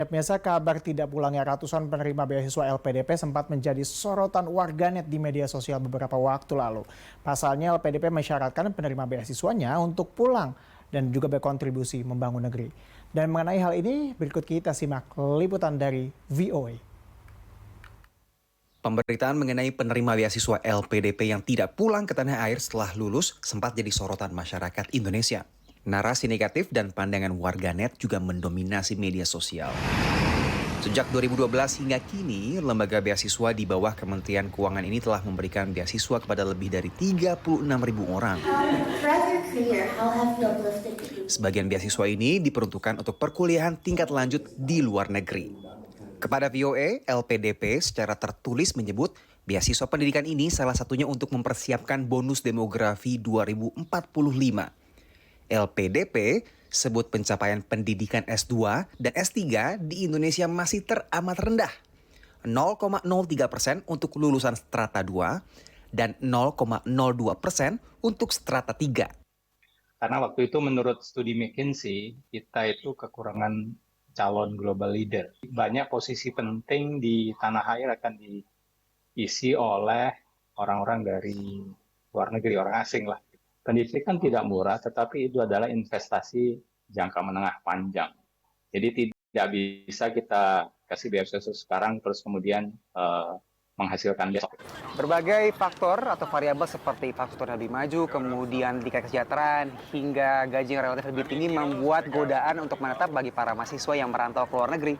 Pemirsa, kabar tidak pulangnya ratusan penerima beasiswa LPDP sempat menjadi sorotan warganet di media sosial beberapa waktu lalu. Pasalnya LPDP mensyaratkan penerima beasiswanya untuk pulang dan juga berkontribusi membangun negeri. Dan mengenai hal ini, berikut kita simak liputan dari VOA. Pemberitaan mengenai penerima beasiswa LPDP yang tidak pulang ke tanah air setelah lulus sempat jadi sorotan masyarakat Indonesia. Narasi negatif dan pandangan warganet juga mendominasi media sosial. Sejak 2012 hingga kini, lembaga beasiswa di bawah Kementerian Keuangan ini telah memberikan beasiswa kepada lebih dari 36.000 orang. Sebagian beasiswa ini diperuntukkan untuk perkuliahan tingkat lanjut di luar negeri. Kepada VOA, LPDP secara tertulis menyebut beasiswa pendidikan ini salah satunya untuk mempersiapkan bonus demografi 2045. LPDP sebut pencapaian pendidikan S2 dan S3 di Indonesia masih teramat rendah. 0,03% untuk lulusan strata 2 dan 0,02% untuk strata 3. Karena waktu itu menurut studi McKinsey, kita itu kekurangan calon global leader. Banyak posisi penting di tanah air akan diisi oleh orang-orang dari luar negeri, orang asing lah. Pendidikan tidak murah, tetapi itu adalah investasi jangka menengah panjang. Jadi tidak bisa kita kasih beasiswa sekarang terus kemudian menghasilkan besok. Berbagai faktor atau variabel seperti faktor lebih maju, kemudian tingkat kesejahteraan, hingga gaji yang relatif lebih tinggi membuat godaan untuk menetap bagi para mahasiswa yang merantau ke luar negeri.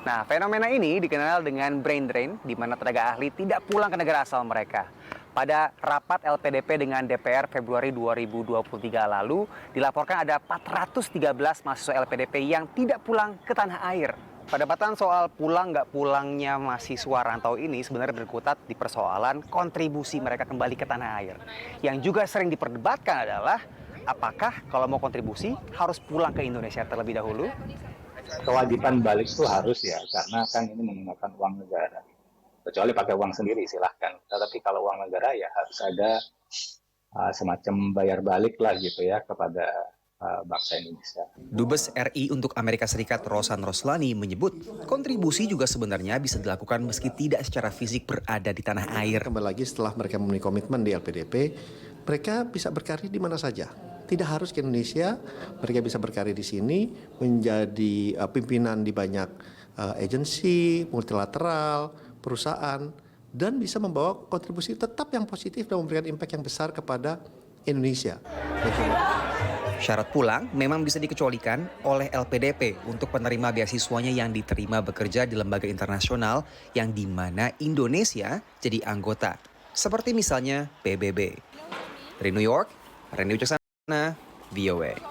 Nah, fenomena ini dikenal dengan brain drain, di mana tenaga ahli tidak pulang ke negara asal mereka. Pada rapat LPDP dengan DPR Februari 2023 lalu, dilaporkan ada 413 mahasiswa LPDP yang tidak pulang ke tanah air. Perdebatan soal pulang nggak pulangnya mahasiswa rantau ini sebenarnya berkutat di persoalan kontribusi mereka kembali ke tanah air. Yang juga sering diperdebatkan adalah apakah kalau mau kontribusi harus pulang ke Indonesia terlebih dahulu? Kewajiban balik itu harus ya, karena kan ini menggunakan uang negara. Kecuali pakai uang sendiri silahkan. Tetapi kalau uang negara ya harus ada semacam bayar balik lah gitu ya kepada bangsa Indonesia. Dubes RI untuk Amerika Serikat Rosan Roslani menyebut kontribusi juga sebenarnya bisa dilakukan meski tidak secara fisik berada di tanah air. Kembali lagi setelah mereka memenuhi komitmen di LPDP, mereka bisa berkarir di mana saja. Tidak harus ke Indonesia, mereka bisa berkarir di sini, menjadi pimpinan di banyak agensi, multilateral, perusahaan, dan bisa membawa kontribusi tetap yang positif dan memberikan impact yang besar kepada Indonesia. Syarat pulang memang bisa dikecualikan oleh LPDP untuk penerima beasiswanya yang diterima bekerja di lembaga internasional yang di mana Indonesia jadi anggota, seperti misalnya PBB. Dari New York, Reni Wicaksana, VOA.